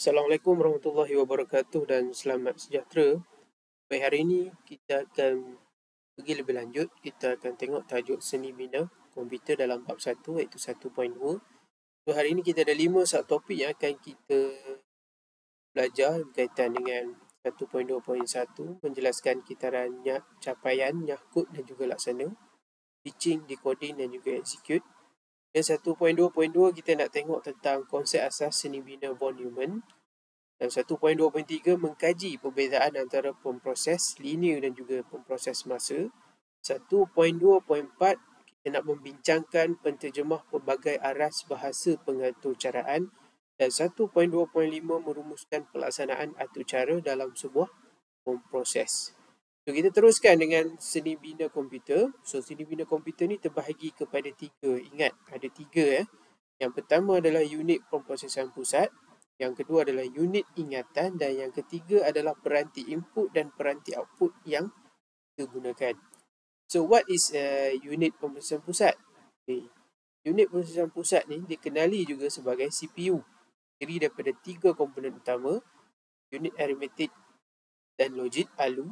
Assalamualaikum warahmatullahi wabarakatuh dan selamat sejahtera. Baik, hari ini kita akan pergi lebih lanjut. Kita akan tengok tajuk seni bina komputer dalam bab 1 iaitu 1.2. So, hari ini kita ada 5 subtopik yang akan kita belajar berkaitan dengan 1.2.1, menjelaskan kitaran capaian, nyahkut dan juga laksana, pitching, decoding dan juga execute. Dan 1.2.2 kita nak tengok tentang konsep asas seni bina von Neumann. Dan 1.2.3 mengkaji perbezaan antara pemproses linear dan juga pemproses masa. 1.2.4 kita nak membincangkan penterjemah pelbagai aras bahasa pengatur caraan. Dan 1.2.5 merumuskan pelaksanaan atur cara dalam sebuah pemproses. So, kita teruskan dengan seni bina komputer. So, seni bina komputer ni terbahagi kepada 3. Ingat, ada 3. Yang pertama adalah unit pemprosesan pusat. Yang kedua adalah unit ingatan dan yang ketiga adalah peranti input dan peranti output yang kita gunakan. So, what is unit pemprosesan pusat? Okay. Unit pemprosesan pusat ni dikenali juga sebagai CPU. Terdiri daripada 3 komponen utama, unit aritmetik dan logik ALU,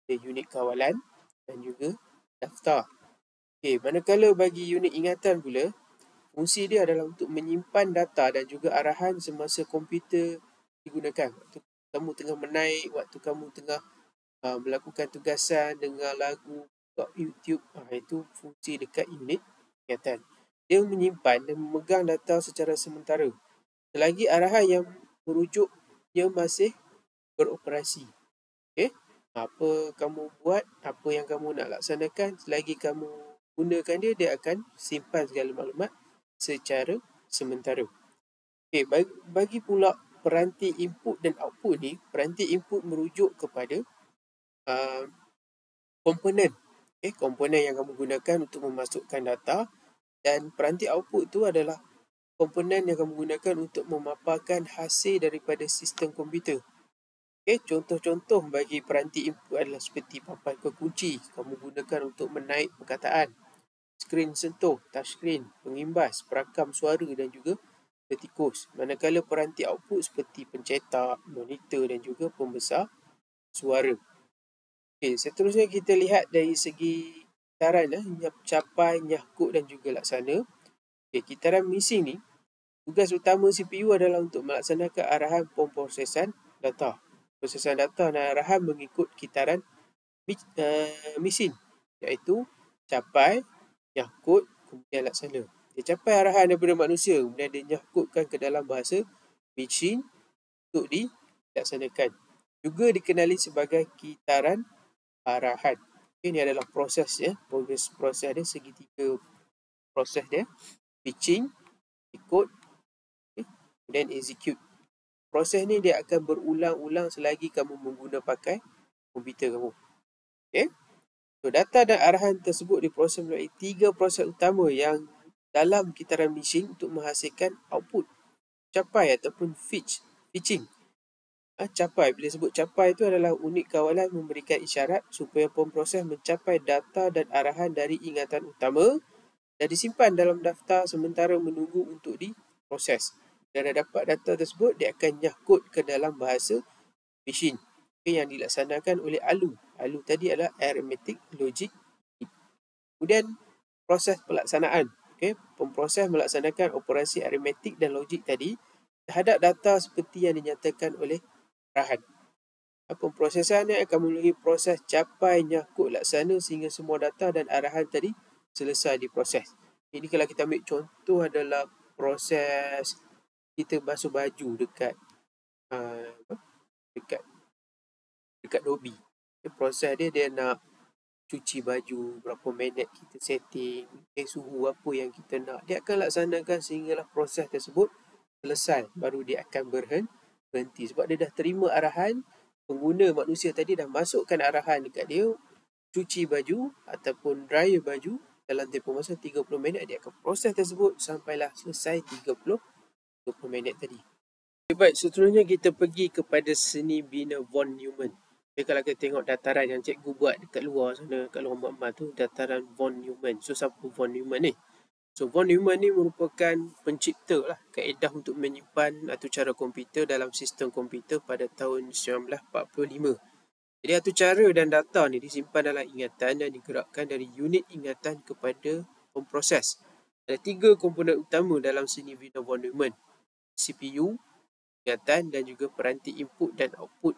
unit kawalan dan juga daftar. Okay, manakala bagi unit ingatan pula, fungsi dia adalah untuk menyimpan data dan juga arahan semasa komputer digunakan. Waktu kamu tengah menaik, waktu kamu tengah melakukan tugasan, dengar lagu, buka YouTube, itu fungsi dekat unit ingatan. Dia menyimpan dan memegang data secara sementara selagi arahan yang merujuk dia masih beroperasi. Okay? Apa kamu buat, apa yang kamu nak laksanakan, selagi kamu gunakan dia, dia akan simpan segala maklumat secara sementara. Okay, bagi pula peranti input dan output ni, peranti input merujuk kepada komponen. Okay, komponen yang kamu gunakan untuk memasukkan data, dan peranti output tu adalah komponen yang kamu gunakan untuk memaparkan hasil daripada sistem komputer. Okay, contoh-contoh bagi peranti input adalah seperti papan kekunci, kamu gunakan untuk menaik perkataan, skrin sentuh, touchscreen, pengimbas, perakam suara dan juga petikus. Manakala peranti output seperti pencetak, monitor dan juga pembesar suara. Okay, seterusnya kita lihat dari segi kitaran, capai, nyahkut dan juga laksana. Okay, kitaran mesin ni, tugas utama CPU adalah untuk melaksanakan arahan pemprosesan data. Prosesan data dan arahan mengikut kitaran mesin, iaitu capai, nyahkut, kemudian laksana. Dia capai arahan daripada manusia, kemudian dia nyahkutkan ke dalam bahasa mesin untuk dilaksanakan. Juga dikenali sebagai kitaran arahan. Ini adalah proses ya. Proses dia segitiga proses dia. Pitching, decode, kemudian execute. Proses ni dia akan berulang-ulang selagi kamu menggunakan pakai komputer kamu. Okay? So, data dan arahan tersebut diproses melalui 3 proses utama yang dalam kitaran mesin untuk menghasilkan output, capai ataupun pitching. Capai, bila sebut capai itu adalah unit kawalan memberikan isyarat supaya pemproses mencapai data dan arahan dari ingatan utama dan disimpan dalam daftar sementara menunggu untuk diproses. Dan dah dapat data tersebut, dia akan nyahkut ke dalam bahasa mesin yang dilaksanakan oleh ALU. ALU tadi adalah arithmetic logic. Kemudian proses pelaksanaan. Okay? Pemproses melaksanakan operasi aritmetik dan logik tadi terhadap data seperti yang dinyatakan oleh arahan. Pemprosesan ini akan melalui proses capai, nyahkut, laksana sehingga semua data dan arahan tadi selesai diproses. Ini kalau kita ambil contoh adalah proses kita basuh baju dekat Dobi. Proses dia nak cuci baju, berapa minit kita setting, suhu apa yang kita nak. Dia akan laksanakan sehinggalah proses tersebut selesai, baru dia akan berhenti. Sebab dia dah terima arahan, pengguna manusia tadi dah masukkan arahan dekat dia, cuci baju ataupun dryer baju dalam tempoh masa 30 minit, dia akan proses tersebut sampailah selesai 20 minit tadi. Okay, baik, seterusnya kita pergi kepada seni bina von Neumann. Okay, kalau kita tengok dataran yang cikgu buat dekat luar sana, kat luar mak tu, dataran von Neumann. So, siapa von Neumann ni? So, von Neumann ni merupakan pencipta lah kaedah untuk menyimpan atur komputer dalam sistem komputer pada tahun 1945. Jadi atur dan data ni disimpan dalam ingatan dan digerakkan dari unit ingatan kepada pemproses. Ada 3 komponen utama dalam seni Wiener von Neumann: CPU, ingatan dan juga peranti input dan output.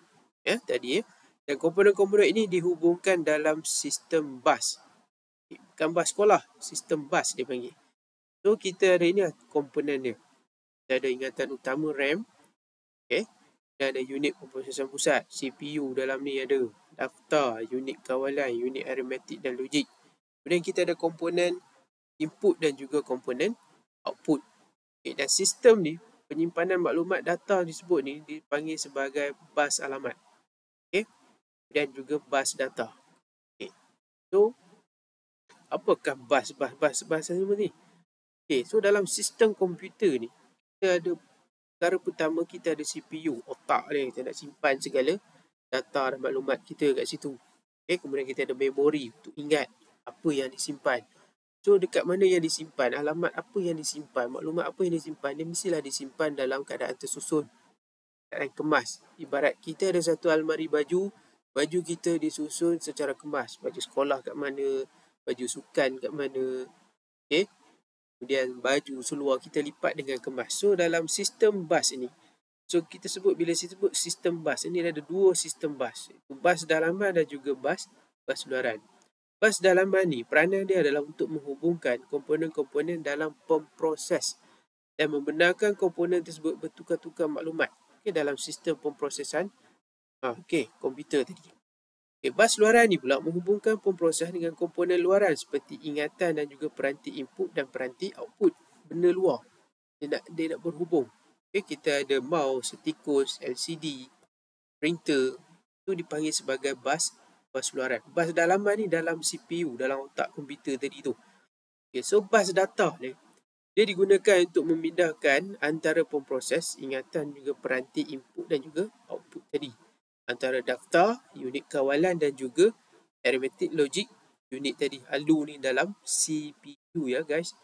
Dan komponen-komponen ini dihubungkan dalam sistem bus. Bukan bus sekolah, sistem bus dia panggil. So kita ada ini komponen dia. Kita ada ingatan utama RAM, dan ada unit pemprosesan pusat, CPU. Dalam ni ada daftar, unit kawalan, unit aritmetik dan logik. Kemudian kita ada komponen input dan juga komponen output. Dan sistem ni, penyimpanan maklumat data disebut ni dipanggil sebagai bus alamat. Dan juga bus data. So, apakah bus ni? So dalam sistem komputer ni, kita ada perkara pertama, kita ada CPU, otak dia. Kita nak simpan segala data dan maklumat kita kat situ. Kemudian kita ada memori untuk ingat apa yang disimpan. So dekat mana yang disimpan, alamat apa yang disimpan, maklumat apa yang disimpan, dia mestilah disimpan dalam keadaan tersusun, keadaan kemas. Ibarat kita ada satu almari baju kita disusun secara kemas. Baju sekolah kat mana, baju sukan kat mana, kemudian baju seluar kita lipat dengan kemas. So dalam sistem bus ini, bila sebut sistem bus ini, ada 2 sistem bus. Bus dalaman dan juga bus luaran. Bus dalaman ni, peranan dia adalah untuk menghubungkan komponen-komponen dalam pemproses dan membenarkan komponen tersebut bertukar-tukar maklumat dalam sistem pemprosesan komputer tadi. Bus luaran ni pula menghubungkan pemproses dengan komponen luaran seperti ingatan dan juga peranti input dan peranti output. Benda luar. Dia nak berhubung. Kita ada mouse, tikus, LCD, printer. Itu dipanggil sebagai bus luaran. Bus dalaman ni dalam CPU, dalam otak komputer tadi tu. So bus data ni, dia digunakan untuk memindahkan antara pemproses, ingatan juga peranti input dan juga output tadi. Antara daftar, unit kawalan dan juga arithmetic logic unit tadi. ALU ni dalam CPU ya guys.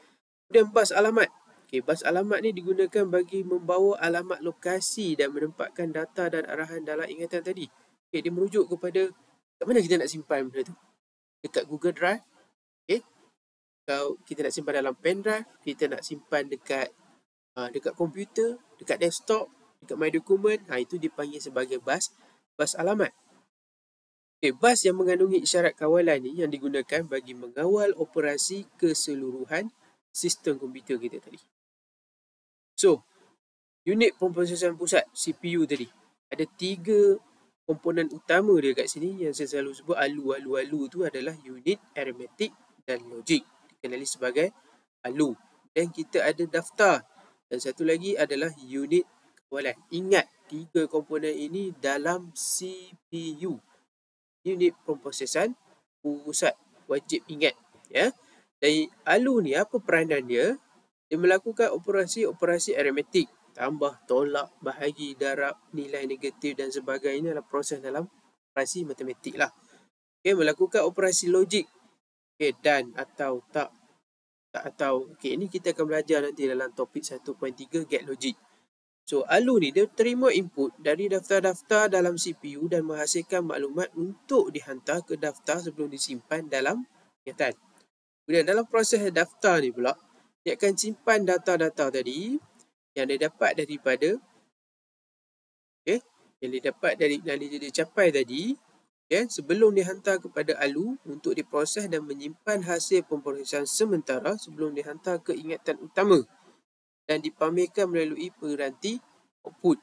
Kemudian bus alamat. Bus alamat ni digunakan bagi membawa alamat lokasi dan menempatkan data dan arahan dalam ingatan tadi. Dia merujuk kepada kat mana kita nak simpan benda tu. Dekat Google Drive. Kalau kita nak simpan dalam pen drive, kita nak simpan dekat komputer, dekat desktop, dekat my document, itu dipanggil sebagai bus alamat. Bus yang mengandungi isyarat kawalan ni yang digunakan bagi mengawal operasi keseluruhan sistem komputer kita tadi. So, unit pemprosesan pusat, CPU tadi, ada 3 komponen utama dia kat sini yang saya selalu sebut ALU. ALU tu adalah unit arithmetic dan logik. Dikenali sebagai ALU. Dan kita ada daftar. Dan satu lagi adalah unit kawalan. Ingat, 3 komponen ini dalam CPU. Unit pemprosesan pusat. Wajib ingat. Dan ALU ni, apa peranan dia? Dia melakukan operasi aritmetik. Tambah, tolak, bahagi, darab, nilai negatif dan sebagainya adalah proses dalam operasi matematik lah. Melakukan operasi logik. Dan atau tak atau. Ini kita akan belajar nanti dalam topik 1.3 get logic. So ALU ni dia terima input dari daftar-daftar dalam CPU dan menghasilkan maklumat untuk dihantar ke daftar sebelum disimpan dalam ingatan. Kemudian dalam proses daftar ni pula, dia akan simpan data-data tadi yang dia dapat daripada yang dia capai tadi, sebelum dihantar kepada ALU untuk diproses dan menyimpan hasil pemprosesan sementara sebelum dihantar ke ingatan utama dan dipamerkan melalui peranti output.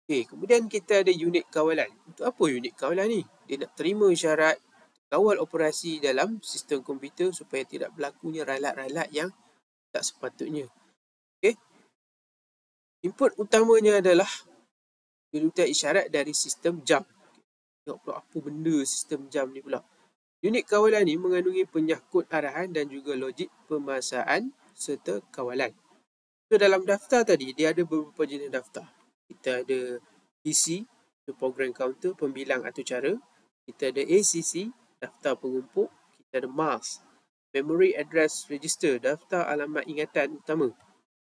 Kemudian kita ada unit kawalan. Untuk apa unit kawalan ni? Dia nak terima isyarat, kawal operasi dalam sistem komputer supaya tidak berlakunya ralat-ralat yang tak sepatutnya. Input utamanya adalah kedudukan isyarat dari sistem jam. Tengok pula apa benda sistem jam ni pula. Unit kawalan ni mengandungi penyangkut arahan dan juga logik pemasaan serta kawalan. So dalam daftar tadi, dia ada beberapa jenis daftar. Kita ada PC, program counter, pembilang atur cara. Kita ada ACC, daftar pengumpul. Kita ada mask, Memory Address Register, daftar alamat ingatan utama.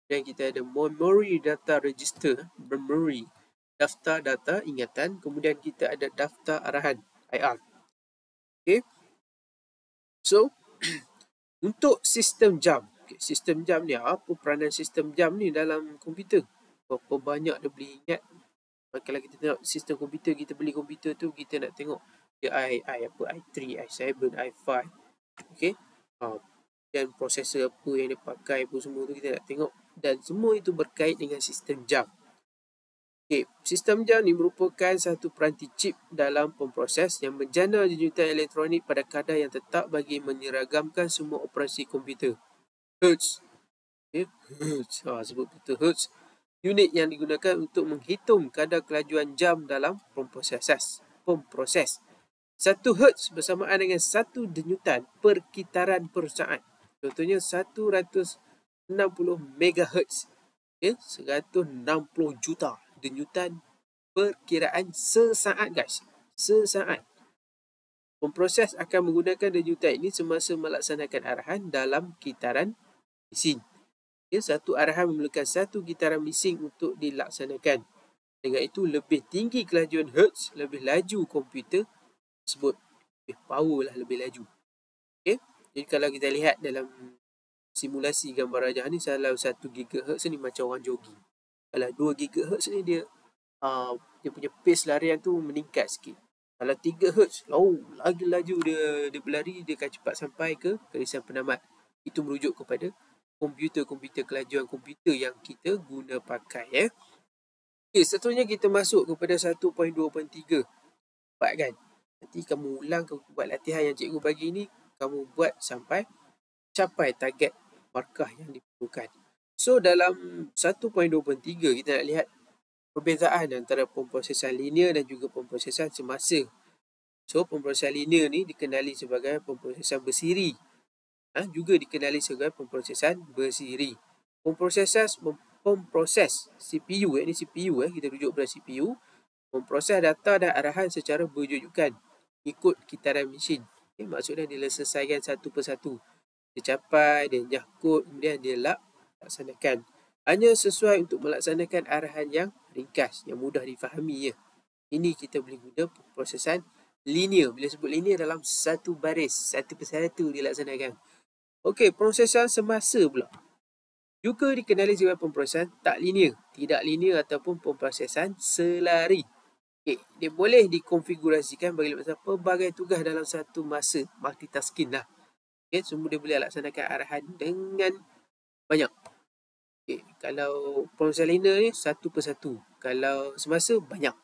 Dan kita ada Memory Data Register, memory, daftar data ingatan. Kemudian kita ada daftar arahan, IR. Okay. So, untuk sistem jam. Sistem jam ni, apa peranan sistem jam ni dalam komputer? Berapa banyak dia boleh ingat? Kalau kita tengok sistem komputer, kita beli komputer tu, kita nak tengok dia i3, i7, i5. Okay. Dan prosesor apa yang dia pakai pun semua tu kita nak tengok. Dan semua itu berkait dengan sistem jam. Okay. Sistem jam ni merupakan satu peranti chip dalam pemproses yang menjana junjungan elektronik pada kadar yang tetap bagi menyeragamkan semua operasi komputer. Hertz. Okay. Hertz. Sebut betul Hertz. Unit yang digunakan untuk menghitung kadar kelajuan jam dalam pemproses. 1 Hertz bersamaan dengan 1 denyutan per kitaran per saat. Contohnya 160 MHz. Okay, 160 juta denyutan perkiraan sesaat, guys. Sesaat. Pemproses akan menggunakan denyutan ini semasa melaksanakan arahan dalam kitaran bising. Satu arahan memerlukan 1 kitaran bising untuk dilaksanakan. Dengan itu, lebih tinggi kelajuan Hertz, lebih laju komputer tersebut. Lebih power lah, lebih laju. Okay? Jadi kalau kita lihat dalam simulasi gambar rajah ni, kalau 1 GHz ni macam orang jogging. Kalau 2 GHz ni dia punya pace larian tu meningkat sikit. Kalau 3 Hz, lagi laju dia berlari, dia akan cepat sampai ke garisan penamat. Itu merujuk kepada komputer, kelajuan komputer yang kita guna pakai. Okay, seterusnya kita masuk kepada 1.2.3. Buat kan? Nanti kamu ulang, kamu buat latihan yang cikgu bagi ni, kamu buat sampai capai target markah yang diperlukan. So, dalam 1.2.3 kita nak lihat perbezaan antara pemprosesan linear dan juga pemprosesan semasa. So, pemprosesan linear ni dikenali sebagai pemprosesan bersiri. Juga dikenali sebagai pemprosesan bersiri. Pemproses CPU, ini CPU, kita rujuk pada CPU, memproses data dan arahan secara berjujukan ikut kitaran mesin. Maksudnya dia selesaikan satu persatu. Dia capai, dia nyakut, kemudian dia laksanakan. Hanya sesuai untuk melaksanakan arahan yang ringkas, yang mudah difahami. Ini kita boleh guna pemprosesan linear. Bila sebut linear, dalam satu baris, satu persatu dilaksanakan. Okey, pemprosesan semasa pula juga dikenali sebagai pemprosesan tak linear, tidak linear ataupun pemprosesan selari. Okay, dia boleh dikonfigurasikan bagi pelbagai tugas dalam satu masa, multitasking lah. Okay, semua dia boleh laksanakan arahan dengan banyak. Okay, kalau pemprosesan linear ni satu persatu, kalau semasa banyak.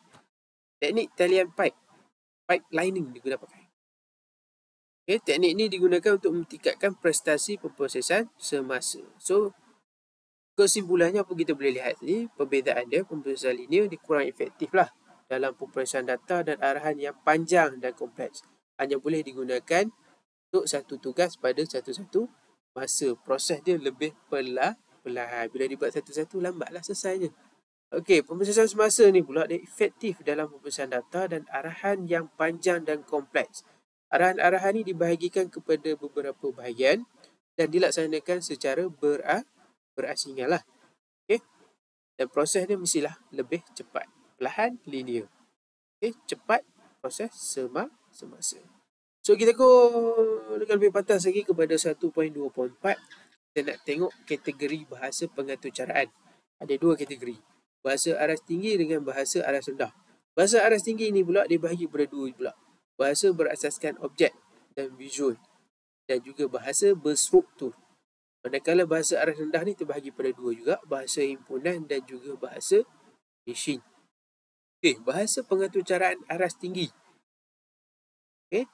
Teknik talian pipelining digunakan pakai. Okay, teknik ini digunakan untuk meningkatkan prestasi pemprosesan semasa. So, kesimpulannya apa kita boleh lihat ni, perbezaan dia, pemprosesan linear dia kurang efektif lah dalam pemprosesan data dan arahan yang panjang dan kompleks. Hanya boleh digunakan untuk satu tugas pada satu-satu masa. Proses dia lebih perlahan. Bila dibuat satu-satu, lambatlah selesainya. Okey, pemprosesan semasa ni pula dia efektif dalam pemprosesan data dan arahan yang panjang dan kompleks. Arahan-arahan ni dibahagikan kepada beberapa bahagian dan dilaksanakan secara berasingan lah. Okay. Dan proses dia mestilah lebih cepat. Perlahan, linear. Okay. Cepat, proses semasa. So, kita dengan lebih pantas lagi kepada 1.2.4. Kita nak tengok kategori bahasa pengatur caraan. Ada 2 kategori. Bahasa aras tinggi dengan bahasa aras rendah. Bahasa aras tinggi ni pula dibahagi pada 2 pula. Bahasa berasaskan objek dan visual. Dan juga bahasa berstruktur. Manakala bahasa aras rendah ni terbahagi pada 2 juga, bahasa himpunan dan juga bahasa mesin. Okey, bahasa pengatur caraan aras tinggi. Okey,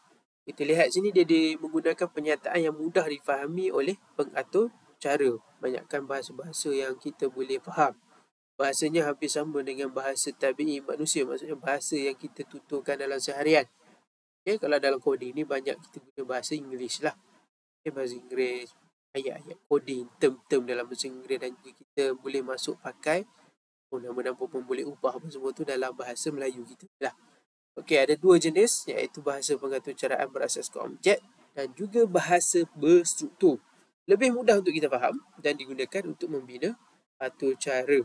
kita lihat sini dia menggunakan penyataan yang mudah difahami oleh pengatur cara. Banyakkan bahasa-bahasa yang kita boleh faham. Bahasanya hampir sama dengan bahasa tabi'i manusia, maksudnya bahasa yang kita tuturkan dalam seharian. Okey, kalau dalam coding ni banyak kita guna bahasa Inggeris lah. Okey, bahasa Inggeris, ayat-ayat coding, term-term dalam bahasa Inggeris, dan juga kita boleh masuk pakai nama-nama pun boleh ubah apa semua tu dalam bahasa Melayu kita lah. Okey, ada 2 jenis, iaitu bahasa pengatur caraan berasaskan objek dan juga bahasa berstruktur. Lebih mudah untuk kita faham dan digunakan untuk membina atur cara.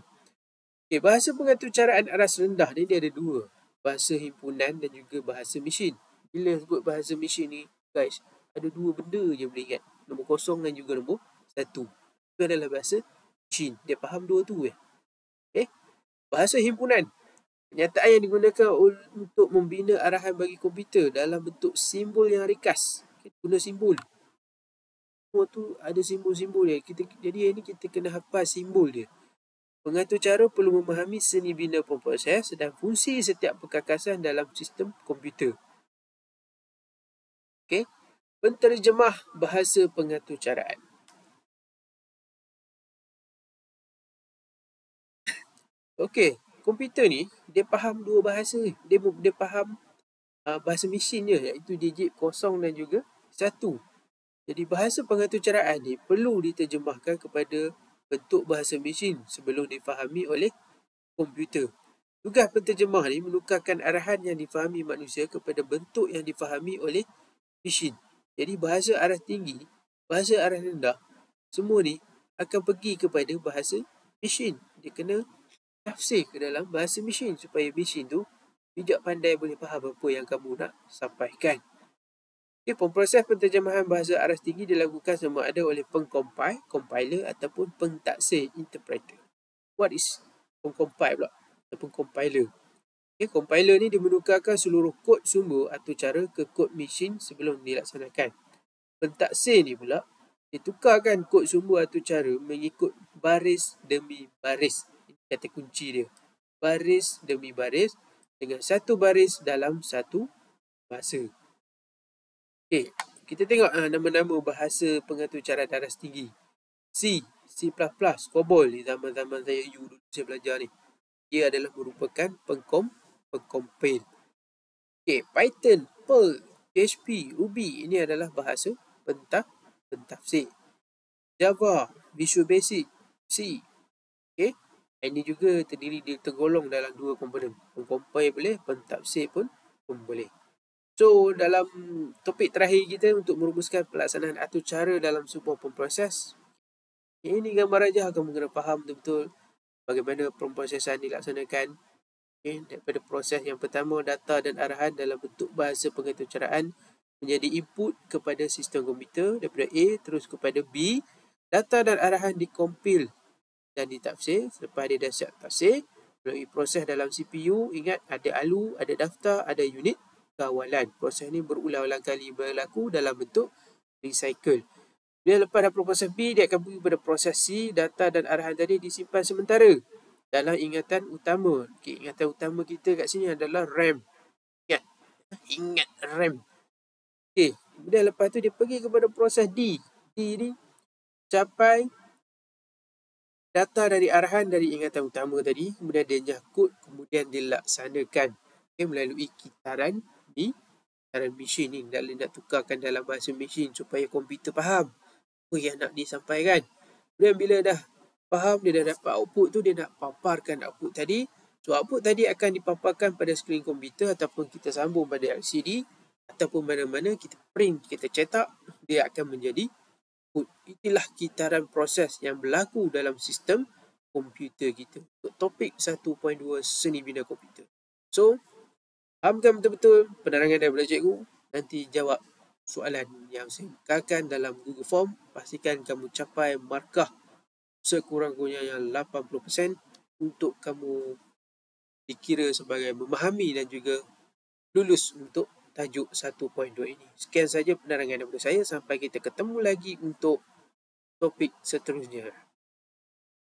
Okay, bahasa pengatur caraan aras rendah ni dia ada dua. Bahasa himpunan dan juga bahasa mesin. Bila sebut bahasa mesin ni, guys, ada dua benda je boleh ingat. Nombor kosong dan juga nombor satu. Itu adalah bahasa mesin. Dia faham dua tu je. Okay. Bahasa himpunan. Penyataan yang digunakan untuk membina arahan bagi komputer dalam bentuk simbol yang ringkas. Kita guna simbol. Semua tu ada simbol-simbol dia. Jadi ini kita kena hafal simbol dia. Pengatur cara perlu memahami seni bina pemproses dan fungsi setiap perkakasan dalam sistem komputer. Okey. Penterjemah bahasa pengatur caraan. Okey, komputer ni dia faham dua bahasa. Dia faham bahasa mesin je, iaitu digit kosong dan juga satu. Jadi bahasa pengatur caraan ni perlu diterjemahkan kepada bentuk bahasa mesin sebelum difahami oleh komputer. Tugas penterjemah ni menukarkan arahan yang difahami manusia kepada bentuk yang difahami oleh mesin. Jadi bahasa aras tinggi, bahasa aras rendah, semua ni akan pergi kepada bahasa mesin. Dia kena tafsir ke dalam bahasa mesin supaya mesin tu bijak pandai boleh faham apa yang kamu nak sampaikan. Okay, proses penterjemahan bahasa aras tinggi dilakukan sama ada oleh pengcompile, compiler ataupun pentaksir, interpreter. What is pengcompile pula? Ataupun compiler. Okay, compiler ni dia menukarkan seluruh kod sumber atau cara ke kod mesin sebelum dilaksanakan. Pentaksir ni pula, dia tukarkan kod sumber atau cara mengikut baris demi baris. Ini kata kunci dia. Baris demi baris dengan satu baris dalam satu bahasa. Okay, kita tengok nama-nama bahasa pengatur caraan aras tinggi. C, C++, COBOL di zaman-zaman saya dulu saya belajar ni. Ia adalah merupakan pengcompile. Okay, Python, Perl, PHP, Ruby ini adalah bahasa pentafsir. Java, Visual Basic, C. Okay, ini juga tergolong dalam dua komponen. Pengcompile boleh, pentafsir pun boleh. So, dalam topik terakhir kita untuk merumuskan pelaksanaan atur cara dalam sebuah pemproses, ini gambar aja kamu kena faham betul-betul bagaimana pemprosesan dilaksanakan. Okay, daripada proses yang pertama, data dan arahan dalam bentuk bahasa pengatur caraan menjadi input kepada sistem komputer daripada A terus kepada B. Data dan arahan dikompil dan ditafsir. Selepas dia dah siap tafsir, melalui proses dalam CPU, ingat ada ALU, ada daftar, ada unit kawalan. Proses ni berulang-ulang kali berlaku dalam bentuk recycle. Dia lepas daripada proses B, dia akan pergi pada proses C. Data dan arahan tadi disimpan sementara dalam ingatan utama. Okay, ingatan utama kita kat sini adalah RAM. Ingat RAM. Okay, kemudian lepas tu dia pergi kepada proses D. D ni capai data dari arahan dari ingatan utama tadi, kemudian dia nyakut, kemudian dilaksanakan melalui kitaran mesin ni. Nak tukarkan dalam bahasa mesin supaya komputer faham apa yang nak disampaikan. Kemudian bila dah faham, dia dah dapat output tu, dia nak paparkan output tadi. So output tadi akan dipaparkan pada skrin komputer ataupun kita sambung pada LCD ataupun mana-mana kita print, kita cetak, dia akan menjadi output. Itulah kitaran proses yang berlaku dalam sistem komputer kita. Untuk topik 1.2 seni bina komputer. So, fahamkan betul-betul penerangan daripada cikgu. Nanti jawab soalan yang saya bukakan dalam Google Form. Pastikan kamu capai markah sekurang-kurangnya 80% untuk kamu dikira sebagai memahami dan juga lulus untuk tajuk 1.2 ini. Sekian saja penerangan daripada saya. Sampai kita ketemu lagi untuk topik seterusnya.